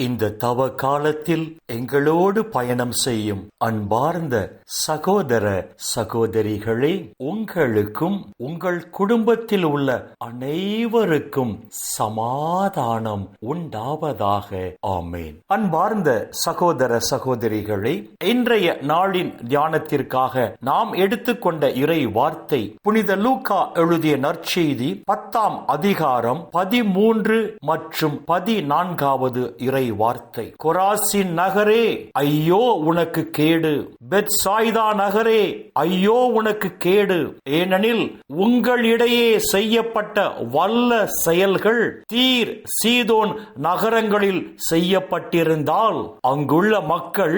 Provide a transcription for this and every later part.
இந்த தவ காலத்தில் எங்களோடு பயணம் செய்யும் அன்பார்ந்த சகோதர சகோதரிகளே, உங்களுக்கும் உங்கள் குடும்பத்தில் உள்ள அனைவருக்கும் சமாதானம் உண்டாவதாக. ஆமேன். அன்பார்ந்த சகோதர சகோதரிகளே, இன்றைய நாளின் தியானத்திற்காக நாம் எடுத்துக்கொண்ட இறை வார்த்தை புனித லூக்கா எழுதிய நற்செய்தி 10ஆம் அதிகாரம் 13 மற்றும் 14வது இறை வார்த்தை. கொராசின் நகரே ஐயோ உனக்கு கேடு, பெத்சாய்தா நகரே ஐயோ உனக்கு கேடு, ஏனெனில் உங்களிடையே செய்யப்பட்ட வல்ல செயல்கள் தீர் சீதோன் நகரங்களில் செய்யப்பட்டிருந்தால் அங்குள்ள மக்கள்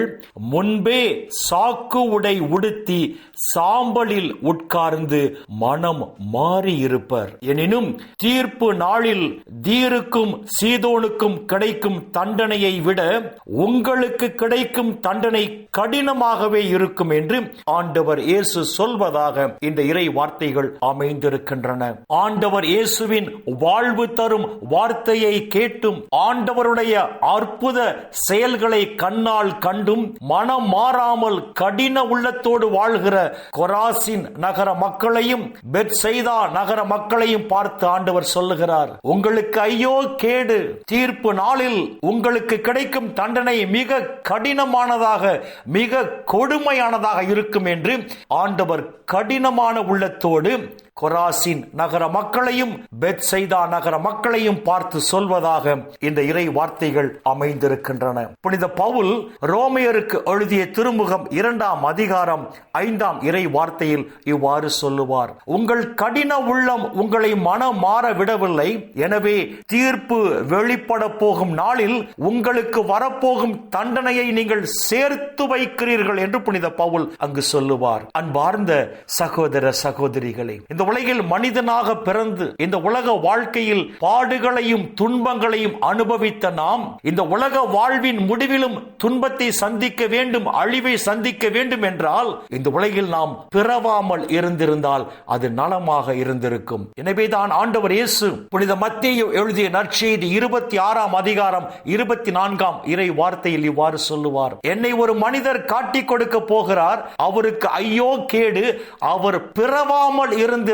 முன்பே சாக்கு உடை உடுத்தி சாம்பலில் உட்கார்ந்து மனம் மாறியிருப்பர். எனினும் தீர்ப்பு நாளில் தீருக்கும் சீதோனுக்கும் கிடைக்கும் தண்டனையை விட உங்களுக்கு கிடைக்கும் தண்டனை கடினமாகவே இருக்கும் என்று ஆண்டவர் இயேசு சொல்வதாக இந்த இறை வார்த்தைகள் அமைந்திருக்கின்றன. ஆண்டவர் இயேசுவின் வாழ்வு தரும் வார்த்தையை கேட்டும் ஆண்டவருடைய அற்புத செயல்களை கண்ணால் கண்டும் மனம் மாறாமல் கடின உள்ளத்தோடு வாழ்கிற கொராசின் நகர மக்களையும் பெத்சைதா நகர மக்களையும் பார்த்து ஆண்டவர் சொல்லுகிறார், உங்களுக்கு ஐயோ கேடு, தீர்ப்பு நாளில் உங்களுக்கு கிடைக்கும் தண்டனை மிக கடினமானதாக மிக கொடுமையானதாக இருக்கும் என்று ஆண்டவர் கடினமான உள்ளத்தோடு கொராசின் நகர மக்களையும் பெத்சைதா நகர மக்களையும் பார்த்து சொல்வதாக இந்த இறை வார்த்தைகள் அமைந்திருக்கின்றன. புனித பவுல் ரோமையருக்கு எழுதிய திருமுகம் 2ஆம் அதிகாரம் 5ஆம் இறை வார்த்தையில் இவ்வாறு சொல்லுவார், உங்கள் கடின உள்ளம் உங்களை மனம் மாற விடவில்லை, எனவே தீர்ப்பு வெளிப்பட போகும் நாளில் உங்களுக்கு வரப்போகும் தண்டனையை நீங்கள் சேர்த்து வைக்கிறீர்கள் என்று புனித பவுல் அங்கு சொல்லுவார். அன்பார்ந்த சகோதர சகோதரிகளே, இந்த உலகில் மனிதனாக பிறந்து இந்த உலக வாழ்க்கையில் பாடுகளையும் துன்பங்களையும் அனுபவித்த நாம் இந்த உலக வாழ்வின் முடிவிலும் துன்பத்தை சந்திக்க வேண்டும், அழிவை சந்திக்க வேண்டும் என்றால் இந்த உலகில் நாம் பிறவாமல் இருந்திருந்தால் அது நலமாக இருந்திருக்கும். எனவேதான் ஆண்டவர் இயேசு புனித மத்தேயு எழுதிய நற்செய்தி 26ஆம் அதிகாரம் 24ஆம் இறை வார்த்தையில் இவ்வாறு சொல்லுவார், என்னை ஒரு மனிதர் காட்டிக் கொடுக்க போகிறார், அவருக்கு ஐயோ கேடு, அவர் பிறவாமல் இருந்திருந்தால்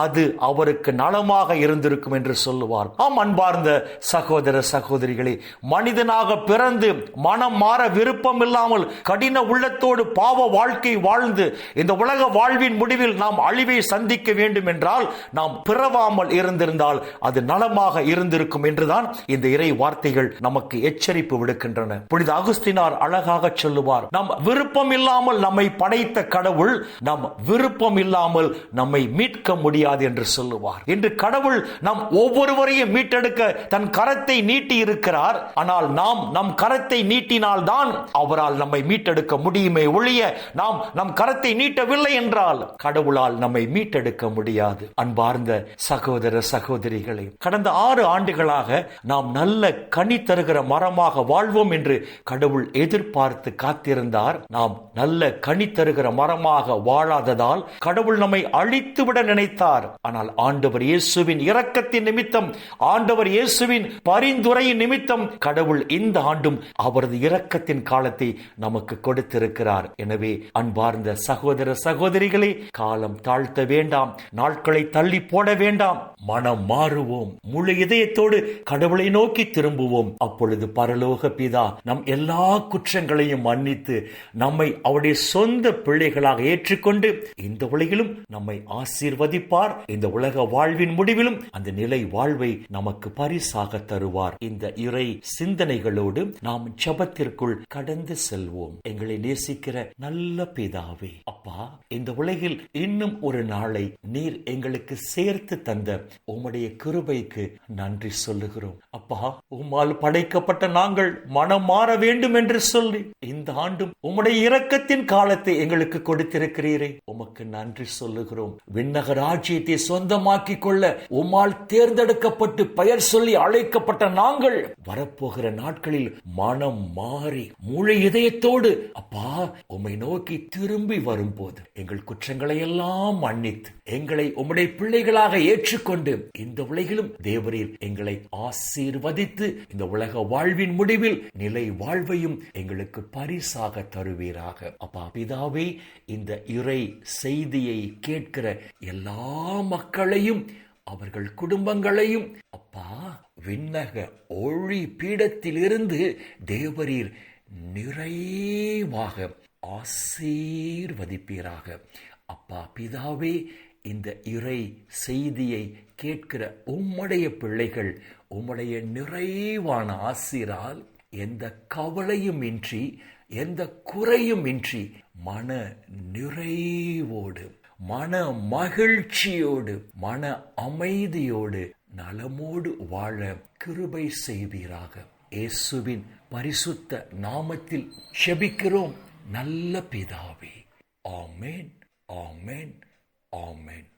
அது அவருக்கு நலமாக இருந்திருக்கும் என்று சொல்லுவார். ஆம் அன்பார்ந்த சகோதர சகோதரிகளே, மனிதனாக பிறந்து மனம் மாற விருப்பம் இல்லாமல் கடின உள்ளத்தோடு பாவ வாழ்க்கை வாழ்ந்து இந்த உலக வாழ்வின் முடிவில் நாம் அழிவை சந்திக்க வேண்டும் என்றால் நாம் பிறவாமல் இருந்திருந்தால் அது நலமாக இருந்திருக்கும் என்றுதான் இந்த இறை வார்த்தைகள் நமக்கு எச்சரிப்பு விடுக்கின்றன. புனித அகுஸ்தினார் அழகாக சொல்லுவார், நம் விருப்பம் இல்லாமல் நம்மை படைத்த கடவுள் நம் விருப்பம் இல்லாமல் நம்மை மீட்க முடியாது என்று சொல்லுவார். இன்று கடவுள் நம் ஒவ்வொருவரையும் மீட்டெடுக்க தன் கரத்தை நீட்டி இருக்கிறார். ஆனால் நாம் நம் கரத்தை நீட்டினால் தான் அவரால் நம்மை மீட்டெடுக்க முடியுமே ஒழிய நாம் நம் கரத்தை நீட்டவில்லை என்றால் கடவுளால் நம்மை மீட்டெடுக்க முடியாது. அன்பார்ந்த சகோதர சகோதரிகளே, கடந்த 6 ஆண்டுகளாக நாம் நல்ல கனி தருகிற மரமாக வாழ்வோம் என்று கடவுள் எதிர்பார்த்து காத்திருந்தார். நாம் நல்ல கனி தருகிற மரமாக வாழாததால் கடவுள் நம்மை அழித்துவிட நினைத்தார். ஆனால் ஆண்டவர் இயேசுவின் இரக்கத்தின் நிமித்தம், ஆண்டவர் இயேசுவின் பரிந்துரையின் நிமித்தம் கடவுள் இந்த ஆண்டும் அவரது இரக்கத்தின் காலத்தை நமக்கு கொடுத்திருக்கிறார். எனவே அன்பார்ந்த சகோதர சகோதரிகளே, காலம் தாழ்த்த வேண்டாம், நாட்களை தள்ளி போட வேண்டாம், மனம் மாறுவோம், முழு இதயத்தோடு கடவுளை நோக்கி திரும்புவோம். அப்பொழுது பரலோக பிதா நம் எல்லா குற்றங்களையும் மன்னித்து நம்மை அவருடைய சொந்த பிள்ளைகளாக ஏற்றுக்கொண்டு இந்த உலகிலும் நம்மை ஆசீர்வதிப்பார். இந்த உலக வாழ்வின் முடிவிலும் அந்த நிலை வாழ்வை நமக்கு பரிசாக தருவார். இந்த இறை சிந்தனைகளோடு நாம் ஜெபத்திற்குள் கடந்து செல்வோம். எங்களை நேசிக்கிற நல்ல பிதாவே, அப்பா, இந்த உலகில் இன்னும் ஒரு நாளை நீர் எங்களுக்கு சேர்த்து தந்த உம்முடைய கிருபைக்கு நன்றி சொல்லுகிறோம். அப்பா, உம்மால் படைக்கப்பட்ட நாங்கள் மனம் மாற வேண்டும் என்று சொல்லி இந்த ஆண்டும் உம்முடைய இரக்கத்தின் காலத்தை எங்களுக்கு கொடுத்திருக்கிறீரே, உமக்கு நன்றி சொல்லுகிறோம். விண்ணக ராஜ்யத்தை சொந்தமாக்கி கொள்ள உம்மால் தேர்ந்தெடுக்கப்பட்டு பெயர் சொல்லி அழைக்கப்பட்ட நாங்கள் வரப்போகிற நாட்களில் மனம் மாறி முழு இதயத்தோடு அப்பா உம்மை நோக்கி திரும்பி வரும்போது எங்கள் குற்றங்களை எல்லாம் மன்னித்து எங்களை உம்முடைய பிள்ளைகளாக ஏற்றுக்கொண்டு இந்த உலகிலும் தேவரீர் எங்களை ஆசீர்வதித்து இந்த உலக வாழ்வின் முடிவில் நிலை வாழ்வையும் எங்களுக்கு பரிசாக தருவீராக. அப்பா பிதாவே, இந்த இறை செய்தியை கேட்கிற எல்லா மக்களையும் அவர்கள் குடும்பங்களையும் அப்பா விண்ணக ஒளி பீடத்திலிருந்து தேவரீர் நிறைவாக ஆசீர்வதிப்பீராக. அப்பா பிதாவே, இந்த இறை செய்தியை கேட்கிற உம்முடைய பிள்ளைகள் உம்முடைய நிறைவான ஆசீரால் எந்த கவலையும் இன்றி எந்த குறையும் இன்றி மன நிறைவோடு மன மகிழ்ச்சியோடு மன அமைதியோடு நலமோடு வாழ கிருபை செய்வீராக. இயேசுவின் பரிசுத்த நாமத்தில் ஜெபிக்கிறோம் நல்ல பிதாவே. ஆமென், ஆமென், ஆமென்.